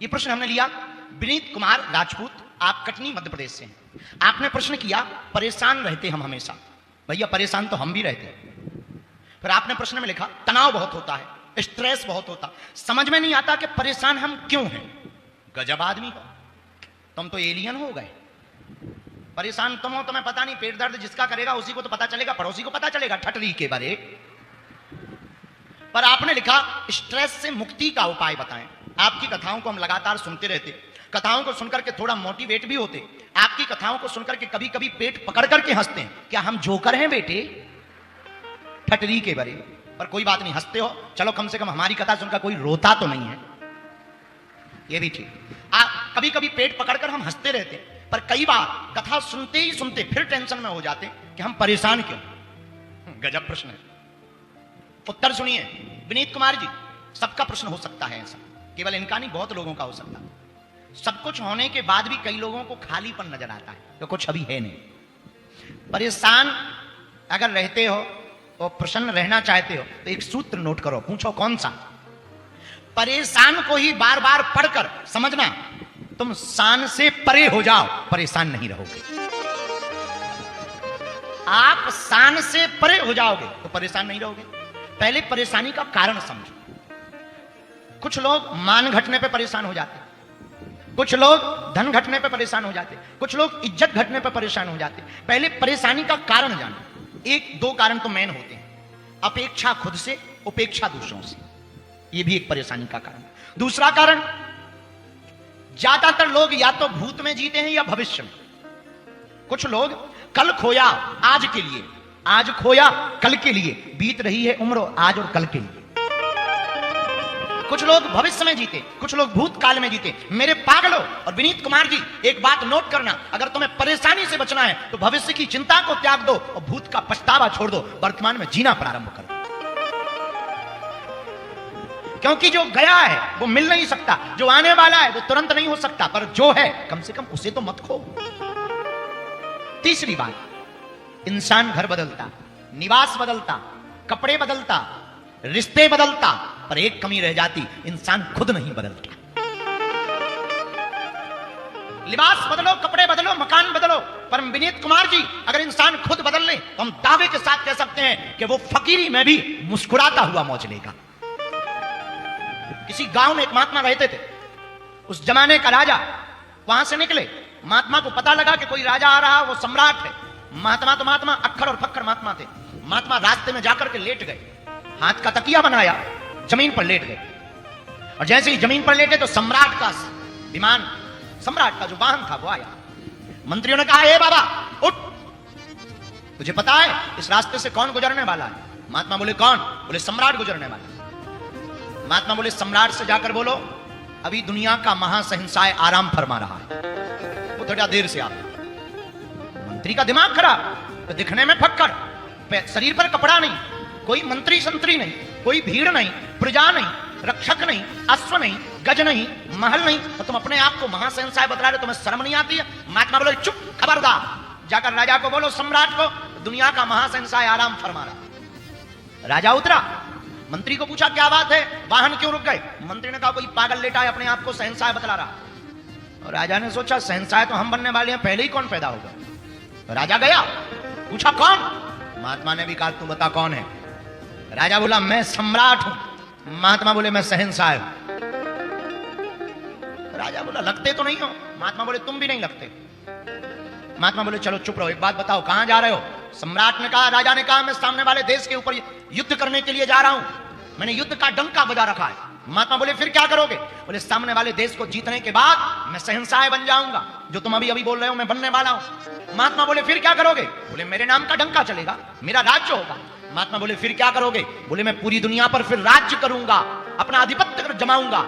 ये प्रश्न हमने लिया। विनीत कुमार राजपूत, आप कटनी मध्य प्रदेश से हैं। आपने प्रश्न किया परेशान रहते हम हमेशा। भैया परेशान तो हम भी रहते हैं। फिर आपने प्रश्न में लिखा तनाव बहुत होता है, स्ट्रेस बहुत होता, समझ में नहीं आता कि परेशान हम क्यों हैं। गजब आदमी हो तुम, तो एलियन हो गए। परेशान तुम हो, तुम्हें पता नहीं, पेट दर्द जिसका करेगा उसी को तो पता चलेगा, पड़ोसी को पता चलेगा, ठटरी के बारे। पर आपने लिखा स्ट्रेस से मुक्ति का उपाय बताएं। आपकी कथाओं को हम लगातार सुनते रहते, कथाओं को सुनकर के थोड़ा मोटिवेट भी होते। आपकी कथाओं को सुनकर के कभी कभी पेट पकड़ करके हंसते हैं। क्या हम जोकर हैं बेटे? ठटरी के बारे। पर कोई बात नहीं, हंसते हो, चलो कम से कम हमारी कथा सुनकर कोई रोता तो नहीं है, ये भी ठीक। कभी कभी पेट पकड़कर हम हंसते रहते, पर कई बार कथा सुनते ही सुनते फिर टेंशन में हो जाते कि हम परेशान क्यों। गजब प्रश्न है। उत्तर सुनिए विनीत कुमार जी, सबका प्रश्न हो सकता है ऐसा, केवल इनका नहीं, बहुत लोगों का हो सकता है। सब कुछ होने के बाद भी कई लोगों को खालीपन नजर आता है, तो कुछ अभी है नहीं। परेशान अगर रहते हो और प्रसन्न रहना चाहते हो तो एक सूत्र नोट करो, पूछो कौन सा। परेशान को ही बार बार पढ़कर समझना, तुम शान से परे हो जाओ, परेशान नहीं रहोगे। आप शान से परे हो जाओगे तो परेशान नहीं रहोगे। पहले परेशानी का कारण समझो। कुछ लोग मान घटने पे परेशान हो जाते, कुछ लोग धन घटने पे परेशान हो जाते, कुछ लोग इज्जत घटने पे परेशान हो जाते। पहले परेशानी का कारण जानो। एक दो कारण तो मेन होते हैं, अपेक्षा खुद से, उपेक्षा दूसरों से, यह भी एक परेशानी का कारण। दूसरा कारण, ज्यादातर लोग या तो भूत में जीते हैं या भविष्य में। कुछ लोग कल खोया आज के लिए, आज खोया कल के लिए, बीत रही है उम्र आज और कल के लिए। कुछ लोग भविष्य में जीते, कुछ लोग भूतकाल में जीते। मेरे पागलों और विनीत कुमार जी, एक बात नोट करना, अगर तुम्हें परेशानी से बचना है तो भविष्य की चिंता को त्याग दो और भूत का पछतावा छोड़ दो, वर्तमान में जीना प्रारंभ करो। क्योंकि जो गया है वो मिल नहीं सकता, जो आने वाला है वो तुरंत नहीं हो सकता, पर जो है कम से कम उसे तो मत खो। तीसरी बात, इंसान घर बदलता, निवास बदलता, कपड़े बदलता, रिश्ते बदलता, पर एक कमी रह जाती, इंसान खुद नहीं बदलता। लिबास बदलो, कपड़े बदलो, मकान बदलो, पर विनीत कुमार जी अगर इंसान खुद बदल ले तो हम दावे के साथ कह सकते हैं कि वो फकीरी में भी मुस्कुराता हुआ मौज लेगा। किसी गांव में एक महात्मा रहते थे, उस जमाने का राजा वहां से निकले। महात्मा को पता लगा कि कोई राजा आ रहा, वो सम्राट है। महात्मा तो महात्मा, अक्खर और फक्कर महात्मा थे। महात्मा रास्ते में जाकर के लेट गए, हाथ का तकिया बनाया, जमीन पर लेट गए। और जैसे ही जमीन पर लेटे तो सम्राट का विमान, सम्राट का जो वाहन था वो आया। मंत्रियों ने कहा, ए बाबा उठ, तुझे पता है इस रास्ते से कौन गुजरने वाला है? महात्मा बोले कौन? बोले सम्राट गुजरने वाला। महात्मा बोले सम्राट से जाकर बोलो अभी दुनिया का महासहिंसाय आराम फरमा रहा है, वो थोड़ा देर से आता। मंत्री का दिमाग खराब, तो दिखने में फक्कर, शरीर पर कपड़ा नहीं, कोई मंत्री संतरी नहीं, कोई भीड़ नहीं, प्रजा नहीं, रक्षक नहीं, अश्व नहीं, गज नहीं, महल नहीं, तो तुम अपने आप को महासहिंसाय बतला रहे, तुम्हें शर्म नहीं आती है? महात्मा बोले चुप, खबरदार, जाकर राजा को बोलो सम्राट को दुनिया का महासहिंसाय आराम फरमा रहा। राजा उतरा, मंत्री को पूछा क्या बात है, वाहन क्यों रुक गए? मंत्री ने कहा कोई पागल लेटा है अपने आप को शहंशाह बतला रहा। और राजा ने सोचा शहंशाह तो हम बनने वाले हैं, पहले ही कौन पैदा होगा? तो राजा गया, पूछा कौन? महात्मा ने भी कहा तू बता कौन है? राजा बोला मैं सम्राट हूं। महात्मा बोले मैं शहंशाह हूं। राजा बोला लगते तो नहीं हो। महात्मा बोले तुम भी नहीं लगते। महात्मा बोले चलो चुप रहो, एक बात बताओ कहां जा रहे हो? सम्राट ने कहा, राजा ने कहा मैं सामने वाले देश के ऊपर युद्ध करने के लिए जा रहा हूं, मैंने युद्ध का डंका बजा रखा है। महात्मा बोले फिर क्या करोगे? बोले सामने वाले देश को जीतने के बाद मैं शहंशाह बन जाऊंगा, जो तुम अभी अभी बोल रहे हो मैं बनने वाला हूं। महात्मा बोले फिर क्या करोगे? बोले मेरे नाम का डंका चलेगा, मेरा राज्य होगा। महात्मा बोले फिर क्या करोगे? बोले मैं पूरी दुनिया पर फिर राज्य करूंगा, अपना आधिपत्य जमाऊंगा।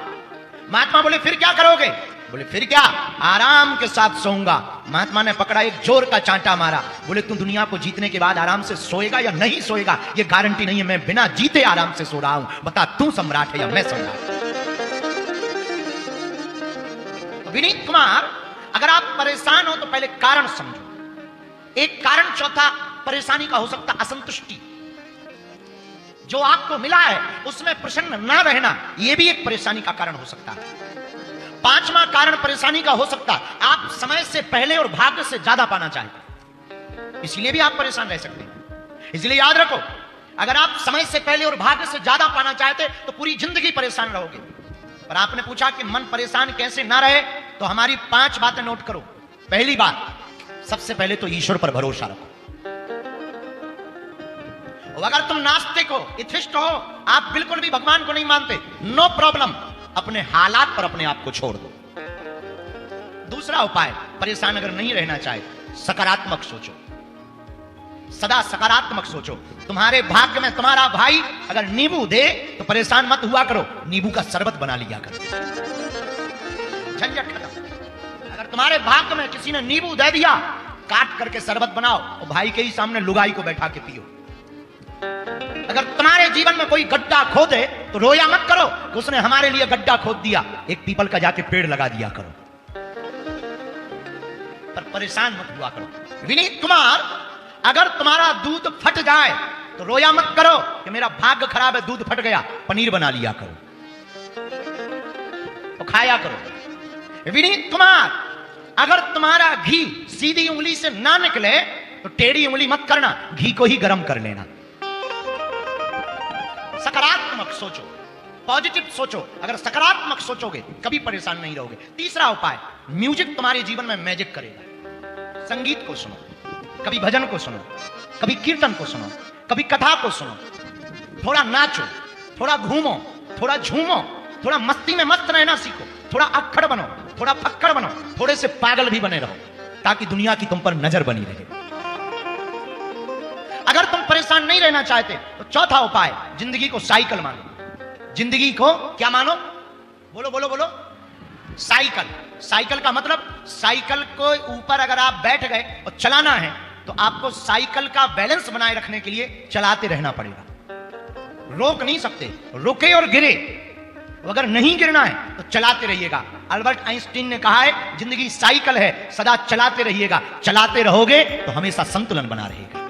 महात्मा बोले फिर क्या करोगे? बोले फिर क्या, आराम के साथ सोऊंगा। महात्मा ने पकड़ा, एक जोर का चांटा मारा। बोले तू दुनिया को जीतने के बाद आराम से सोएगा या नहीं सोएगा ये गारंटी नहीं है, मैं बिना जीते आराम से सो रहा हूं, बता तू सम्राट है या मैं सम्राट? विनीत कुमार अगर आप परेशान हो तो पहले कारण समझो। एक कारण चौथा परेशानी का हो सकता असंतुष्टि, जो आपको मिला है उसमें प्रसन्न ना रहना, यह भी एक परेशानी का कारण हो सकता है। पांचवा कारण परेशानी का हो सकता, आप समय से पहले और भाग्य से ज्यादा पाना चाहते, इसीलिए भी आप परेशान रह सकते हैं। इसलिए याद रखो, अगर आप समय से पहले और भाग्य से ज्यादा पाना चाहते तो पूरी जिंदगी परेशान रहोगे। पर आपने पूछा कि मन परेशान कैसे ना रहे, तो हमारी 5 बातें नोट करो। पहली बात, सबसे पहले तो ईश्वर पर भरोसा रखो। अगर तुम नास्तिक हो, एथिस्ट हो, आप बिल्कुल भी भगवान को नहीं मानते, नो प्रॉब्लम, अपने हालात पर अपने आप को छोड़ दो। दूसरा उपाय, परेशान अगर नहीं रहना चाहे, सकारात्मक सोचो, सदा सकारात्मक सोचो। तुम्हारे भाग्य में तुम्हारा भाई अगर नींबू दे तो परेशान मत हुआ करो, नींबू का शरबत बना लिया करो, झंझट खत्म। अगर तुम्हारे भाग्य में किसी ने नींबू दे दिया, काट करके शरबत बनाओ और भाई के ही सामने लुगाई को बैठा के पियो। अगर तुम्हारे जीवन में कोई गड्ढा खोदे तो रोया मत करो कि उसने हमारे लिए गड्ढा खोद दिया, एक पीपल का जाके पेड़ लगा दिया करो। पर परेशान मत हुआ करो। विनीत कुमार, अगर तुम्हारा दूध फट जाए तो रोया मत करो कि मेरा भाग्य खराब है, दूध फट गया, पनीर बना लिया करो तो खाया करो। विनीत कुमार, अगर तुम्हारा घी सीधी उंगली से ना निकले तो टेढ़ी उंगली मत करना, घी को ही गर्म कर लेना। सकारात्मक सोचो, पॉजिटिव सोचो। अगर सकारात्मक सोचोगे कभी परेशान नहीं रहोगे। तीसरा उपाय, म्यूजिक तुम्हारे जीवन में मैजिक करेगा। संगीत को सुनो, कभी भजन को सुनो, कभी कीर्तन को सुनो, कभी कथा को सुनो, थोड़ा नाचो, थोड़ा घूमो, थोड़ा झूमो, थोड़ा मस्ती में मस्त रहना सीखो, थोड़ा अक्खड़ बनो, थोड़ा फक्कड़ बनो, थोड़े से पागल भी बने रहो, ताकि दुनिया की तुम पर नजर बनी रहे। अगर तुम परेशान नहीं रहना चाहते तो चौथा उपाय, जिंदगी को साइकिल मानो। जिंदगी को क्या मानो? बोलो बोलो बोलो। साइकिल। साइकिल का मतलब, साइकिल को ऊपर अगर आप बैठ गए और चलाना है तो आपको साइकिल का बैलेंस बनाए रखने के लिए चलाते रहना पड़ेगा। रोक नहीं सकते, रुके और गिरे, अगर नहीं गिरना है तो चलाते रहिएगा। अल्बर्ट आइंस्टीन ने कहा है, जिंदगी साइकिल है, सदा चलाते रहिएगा। चलाते रहोगे तो हमेशा संतुलन बना रहेगा।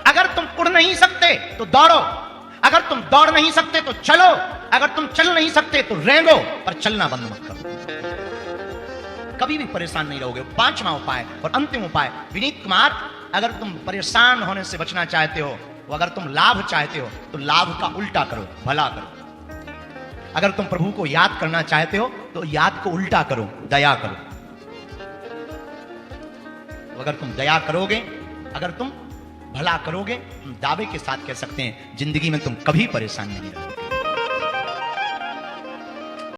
अगर तुम उड़ नहीं सकते तो दौड़ो, अगर तुम दौड़ नहीं सकते तो चलो, अगर तुम चल नहीं सकते तो रेंगो, पर चलना बंद मत करो, कभी भी परेशान नहीं रहोगे। पांचवा उपाय और अंतिम उपाय, विनीत कुमार, अगर तुम परेशान होने से बचना चाहते हो, अगर तुम लाभ चाहते हो तो लाभ का उल्टा करो, भला करो। अगर तुम प्रभु को याद करना चाहते हो तो याद को उल्टा करो, दया करो। अगर तुम दया करोगे, अगर तुम भला करोगे, हम दावे के साथ कह सकते हैं जिंदगी में तुम कभी परेशान नहीं रहोगे।